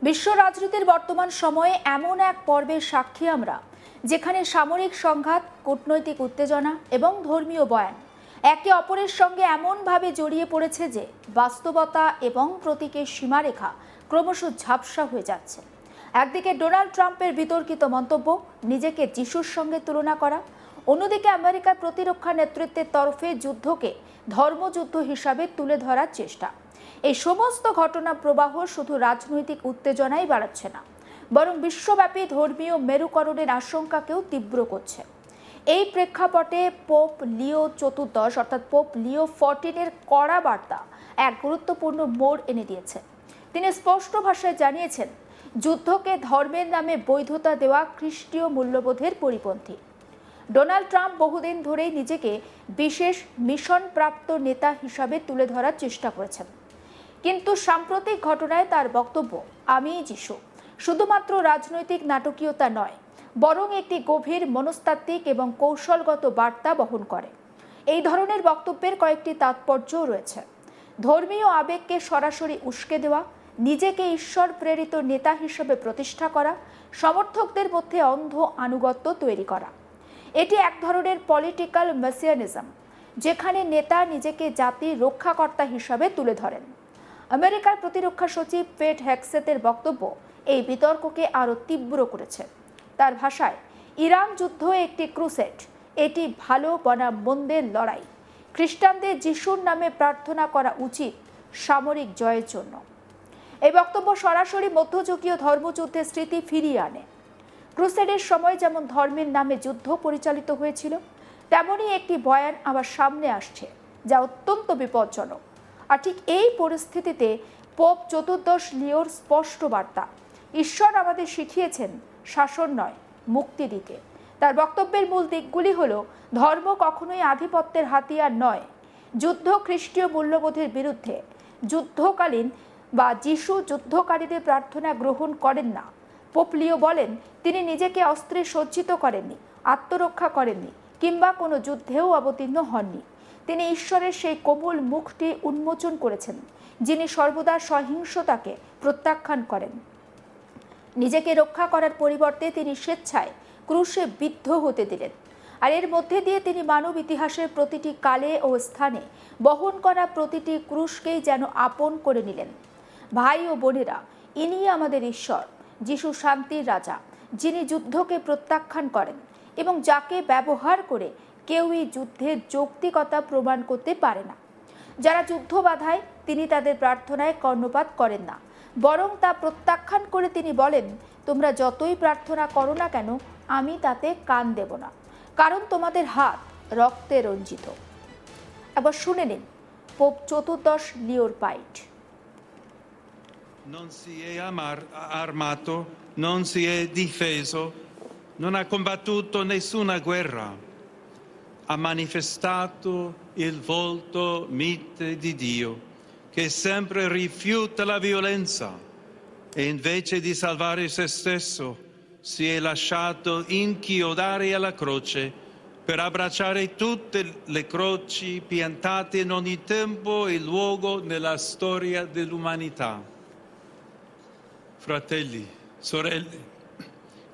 বিশ্ব রাজনীতির বর্তমান সময়ে এমন এক পর্বের সাক্ষী আমরা, যেখানে সামরিক সংঘাত, কূটনৈতিক উত্তেজনা এবং ধর্মীয় বয়ান একে অপরের সঙ্গে এমনভাবে জড়িয়ে পড়েছে যে বাস্তবতা এবং প্রতীকের সীমারেখা ক্রমশ ঝাপসা হয়ে যাচ্ছে। একদিকে ডোনাল্ড ট্রাম্পের বিতর্কিত মন্তব্য, নিজেকে যিশুর সঙ্গে তুলনা করা, অন্যদিকে আমেরিকার প্রতিরক্ষা নেতৃত্বের তরফে যুদ্ধকে ধর্মযুদ্ধ হিসাবে তুলে ধরার চেষ্টা। এই সমস্ত ঘটনা প্রবাহ শুধু রাজনৈতিক উত্তেজনাই বাড়াচ্ছে না, বরং বিশ্বব্যাপী ধর্মীয় মেরুকরণের আশঙ্কাকেও তীব্র করছে। এই প্রেক্ষাপটে পোপ লিও চতুর্দশ অর্থাৎ পোপ লিও 14-এর কড়া বার্তা এক গুরুত্বপূর্ণ মোড় এনে দিয়েছে। তিনি স্পষ্ট ভাষায় জানিয়েছেন, যুদ্ধকে ধর্মের নামে বৈধতা দেওয়া খ্রিস্টীয় মূল্যবোধের পরিপন্থী। ডোনাল্ড ট্রাম্প বহুদিন ধরেই নিজেকে বিশেষ মিশনপ্রাপ্ত নেতা হিসাবে তুলে ধরার চেষ্টা করেছেন, কিন্তু সাম্প্রতিক ঘটনায় তার বক্তব্য আমিই যিশু শুধুমাত্র রাজনৈতিক নাটকীয়তা নয়, বরং একটি গভীর মনস্তাত্ত্বিক এবং কৌশলগত বার্তা বহন করে। এই ধরনের বক্তব্যের কয়েকটি তাৎপর্যও রয়েছে। ধর্মীয় আবেগকে সরাসরি উস্কে দেওয়া, নিজেকে ঈশ্বর প্রেরিত নেতা হিসেবে প্রতিষ্ঠা করা, সমর্থকদের মধ্যে অন্ধ আনুগত্য তৈরি করা। এটি এক ধরনের পলিটিক্যাল মেসিয়ানিজম, যেখানে নেতা নিজেকে জাতির রক্ষাকর্তা হিসাবে তুলে ধরেন। আমেরিকার প্রতিরক্ষা সচিব পেট হেগসেতের বক্তব্য এই বিতর্ককে আরও তীব্র করেছে। তার ভাষায়, ইরান যুদ্ধ একটি ক্রুসেড, এটি ভালো বনাম মন্দের লড়াই। খ্রিস্টানদের যিশুর নামে প্রার্থনা করা উচিত সামরিক জয়ের জন্য। এই বক্তব্য সরাসরি মধ্যযুগীয় ধর্মযুদ্ধের স্মৃতি ফিরিয়ে আনে। ক্রুসেডের সময় যেমন ধর্মের নামে যুদ্ধ পরিচালিত হয়েছিল, তেমনই একটি বয়ান আবার সামনে আসছে, যা অত্যন্ত বিপজ্জনক। আর ঠিক এই পরিস্থিতিতে পোপ চতুর্দশ লিওর স্পষ্ট বার্তা, ঈশ্বর আমাদের শিখিয়েছেন শাসন নয়, মুক্তি দিতে। তার বক্তব্যের মূল দিকগুলি হল, ধর্ম কখনোই আধিপত্যের হাতিয়ার নয়, যুদ্ধ খ্রিস্টীয় মূল্যবোধের বিরুদ্ধে, যুদ্ধকালীন বা যিশু যুদ্ধকারীদের প্রার্থনা গ্রহণ করেন না। পোপ লিও বলেন, তিনি নিজেকে অস্ত্রে সজ্জিত করেননি, আত্মরক্ষা করেননি, কিংবা কোনো যুদ্ধেও অবতীর্ণ হননি। তিনি ঈশ্বরের সেই কোমল মুখটি উন্মোচন করেছেন, যিনি সর্বদা সহিংসতাকে প্রত্যাখ্যান করেন। নিজেকে রক্ষা করার পরিবর্তে তিনি স্বেচ্ছায় ক্রুশে বিদ্ধ হতে দিলেন। আর এর মধ্যে দিয়ে তিনি মানব ইতিহাসের প্রতিটি কালে ও স্থানে বহন করা প্রতিটি ক্রুশকেই যেন আপন করে নিলেন। ভাই ও বোনেরা, ইনি আমাদের ঈশ্বর, যিশু শান্তির রাজা, যিনি যুদ্ধকে প্রত্যাখ্যান করেন এবং যাকে ব্যবহার করে কেউই যুদ্ধের যৌক্তিকতা প্রমাণ করতে পারে না। যারা যুদ্ধ বাধায়, তিনি তাদের প্রার্থনায় কর্ণপাত করেন না, বরং তা প্রত্যাখ্যান করে তিনি বলেন, তোমরা যতই প্রার্থনা করো না কেন, আমি তাতে কান দেব না, কারণ তোমাদের হাত রক্তে রঞ্জিত। একবার শুনে নিন পোপ চতুর্দশ লিওর pint. Non si è armato, non si è difeso, non ha combattuto nessuna guerra. Ha manifestato il volto mite di Dio, che sempre rifiuta la violenza e invece di salvare se stesso si è lasciato inchiodare alla croce per abbracciare tutte le croci piantate in ogni tempo e luogo nella storia dell'umanità. Fratelli, sorelle,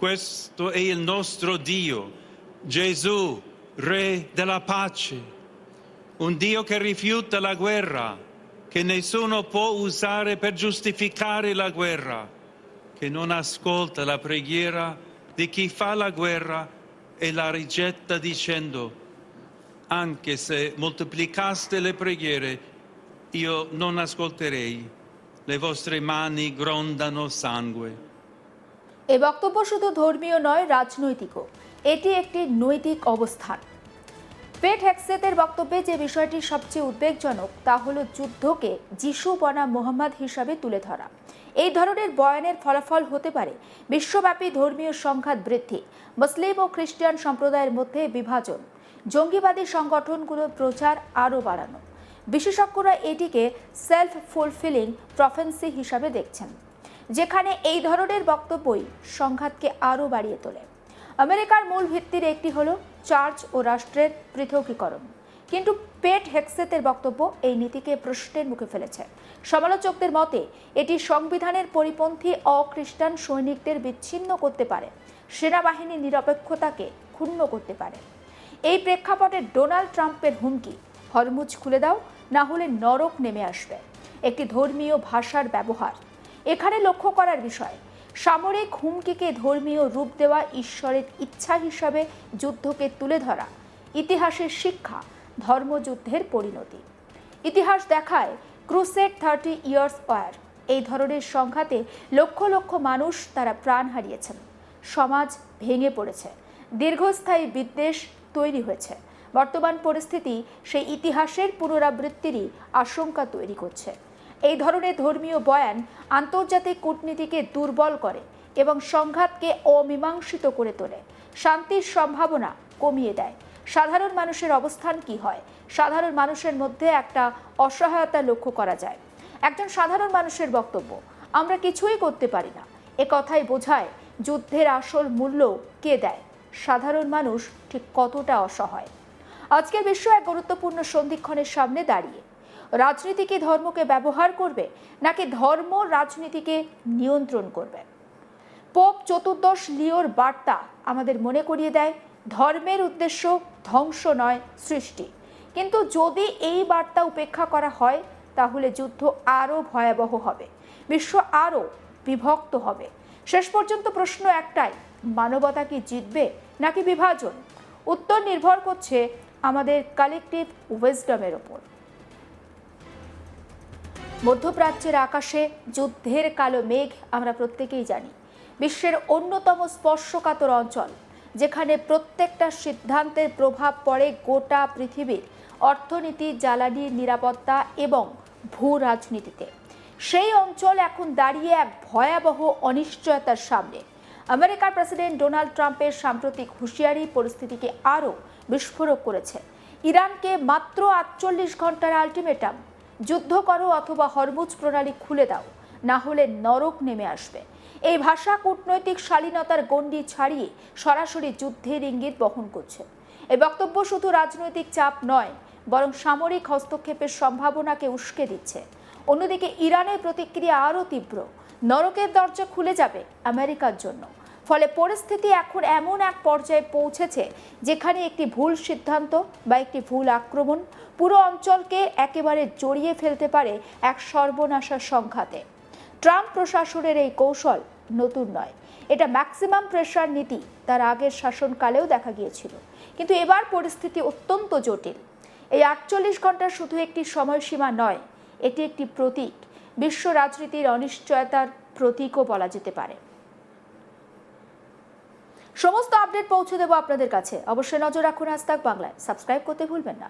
questo è il nostro Dio, Gesù, Re della pace, un Dio che rifiuta la guerra, che nessuno può usare per giustificare la guerra, che non ascolta la preghiera di chi fa la guerra e la rigetta dicendo, anche se moltiplicaste le preghiere, io non ascolterei, le vostre mani grondano sangue. এই বক্তব্য শুধু ধর্মীয় নয়, রাজনৈতিকও। এটি একটি নৈতিক অবস্থান। পেট হেগসেতের বক্তব্যে যে বিষয়টি সবচেয়ে উদ্বেগজনক তা হলো যুদ্ধকে যিশু বনাম মোহাম্মদ হিসাবে তুলে ধরা। এই ধরনের বয়ানের ফলাফল হতে পারে বিশ্বব্যাপী ধর্মীয় সংঘাত বৃদ্ধি, মুসলিম ও খ্রিস্টান সম্প্রদায়ের মধ্যে বিভাজন, জঙ্গিবাদী সংগঠনগুলোর প্রচার আরও বাড়ানো। বিশেষজ্ঞরা এটিকে সেলফ ফুলফিলিং প্রফেন্সি হিসাবে দেখছেন, যেখানে এই ধরনের বক্তব্যই সংঘাতকে আরও বাড়িয়ে তোলে। আমেরিকার মূল ভিত্তির একটি হলো চার্চ ও রাষ্ট্রের পৃথকীকরণ, কিন্তু পেট হেগসেতের বক্তব্য এই নীতিকে প্রশ্নের মুখে ফেলেছে। সমালোচকদের মতে এটি সংবিধানের পরিপন্থী অখ্রিস্টান সৈনিকদের বিচ্ছিন্ন করতে পারে, সেনাবাহিনীর নিরপেক্ষতাকে ক্ষুণ্ণ করতে পারে। এই প্রেক্ষাপটে ডোনাল্ড ট্রাম্পের হুমকি, হরমুজ খুলে দাও, না হলে নরক নেমে আসবে, একটি ধর্মীয় ভাষার ব্যবহার এখানে লক্ষ্য করার বিষয়। সামরিক হুমকিকে ধর্মীয় রূপ দেওয়া, ঈশ্বরের ইচ্ছা হিসাবে যুদ্ধকে তুলে ধরা, ইতিহাসের শিক্ষা, ধর্মযুদ্ধের পরিণতি। ইতিহাস দেখায় ক্রুসেড 30 ইয়ার্স ওয়ার, এই ধরনের সংঘাতে লক্ষ লক্ষ মানুষ তারা প্রাণ হারিয়েছেন, সমাজ ভেঙে পড়েছে, দীর্ঘস্থায়ী বিদ্বেষ তৈরি হয়েছে। বর্তমান পরিস্থিতি সেই ইতিহাসের পুনরাবৃত্তিরই আশঙ্কা তৈরি করছে। এই ধরনের ধর্মীয় বয়ান আন্তর্জাতিক কূটনীতিকে দুর্বল করে এবং সংঘাতকে অমীমাংসিত করে তোলে, শান্তির সম্ভাবনা কমিয়ে দেয়। সাধারণ মানুষের অবস্থান কি হয়? সাধারণ মানুষের মধ্যে একটা অসহায়তা লক্ষ্য করা যায়। একজন সাধারণ মানুষের বক্তব্য, আমরা কিছুই করতে পারি না। এ কথাই বোঝায় যুদ্ধের আসল মূল্য কে দেয়, সাধারণ মানুষ ঠিক কতটা অসহায়। আজকের বিশ্ব এক গুরুত্বপূর্ণ সন্ধিক্ষণের সামনে দাঁড়িয়ে। রাজনীতি কি ধর্মকে ব্যবহার করবে, নাকি ধর্ম রাজনীতিকে নিয়ন্ত্রণ করবে? পোপ চতুর্দশ লিওর বার্তা আমাদের মনে করিয়ে দেয়, ধর্মের উদ্দেশ্য ধ্বংস নয়, সৃষ্টি। কিন্তু যদি এই বার্তা উপেক্ষা করা হয়, তাহলে যুদ্ধ আরও ভয়াবহ হবে, বিশ্ব আরও বিভক্ত হবে। শেষ পর্যন্ত প্রশ্ন একটাই, মানবতা কি জিতবে নাকি বিভাজন? উত্তর নির্ভর করছে আমাদের কালেকটিভ উইজডমের ওপর। মধ্যপ্রাচ্যের আকাশে যুদ্ধের কালো মেঘ আমরা প্রত্যেকেই জানি। বিশ্বের অন্যতম স্পর্শকাতর অঞ্চল, যেখানে প্রত্যেকটা সিদ্ধান্তের প্রভাব পড়ে গোটা পৃথিবীর অর্থনীতি, জ্বালানি, নিরাপত্তা এবং ভূ রাজনীতিতে। সেই অঞ্চল এখন দাঁড়িয়ে এক ভয়াবহ অনিশ্চয়তার সামনে। আমেরিকার প্রেসিডেন্ট ডোনাল্ড ট্রাম্পের সাম্প্রতিক হুঁশিয়ারি পরিস্থিতিকে আরও বিস্ফোরক করেছে। ইরানকে মাত্র 48 ঘন্টার আলটিমেটাম, যুদ্ধ করো অথবা হরমুজ প্রণালী খুলে দাও, না হলে নরক নেমে আসবে। এই ভাষা কূটনৈতিক শালীনতার গণ্ডি ছাড়িয়ে সরাসরি যুদ্ধের ইঙ্গিত বহন করছে। এই বক্তব্য শুধু রাজনৈতিক চাপ নয়, বরং সামরিক হস্তক্ষেপের সম্ভাবনাকে উস্কে দিচ্ছে। অন্যদিকে ইরানের প্রতিক্রিয়া আরও তীব্র, নরকের দরজা খুলে যাবে আমেরিকার জন্য। ফলে পরিস্থিতি এখন এমন এক পর্যায়ে পৌঁছেছে যেখানে একটি ভুল সিদ্ধান্ত বা একটি ভুল আক্রমণ পুরো অঞ্চলকে একেবারে জড়িয়ে ফেলতে পারে এক সর্বনাশার সংঘাতে। ট্রাম্প প্রশাসনের এই কৌশল নতুন নয়, এটা ম্যাক্সিমাম প্রেসার নীতি তার আগের শাসনকালেও দেখা গিয়েছিল। কিন্তু এবার পরিস্থিতি অত্যন্ত জটিল। এই 48 ঘন্টা শুধু একটি সময়সীমা নয়, এটি একটি প্রতীক, বিশ্ব রাজনীতির অনিশ্চয়তার প্রতীকও বলা যেতে পারে। সমস্ত আপডেট পৌঁছে দেবো আপনাদের কাছে। অবশ্যই নজর রাখুন আজ তাক বাংলায়, সাবস্ক্রাইব করতে ভুলবেন না।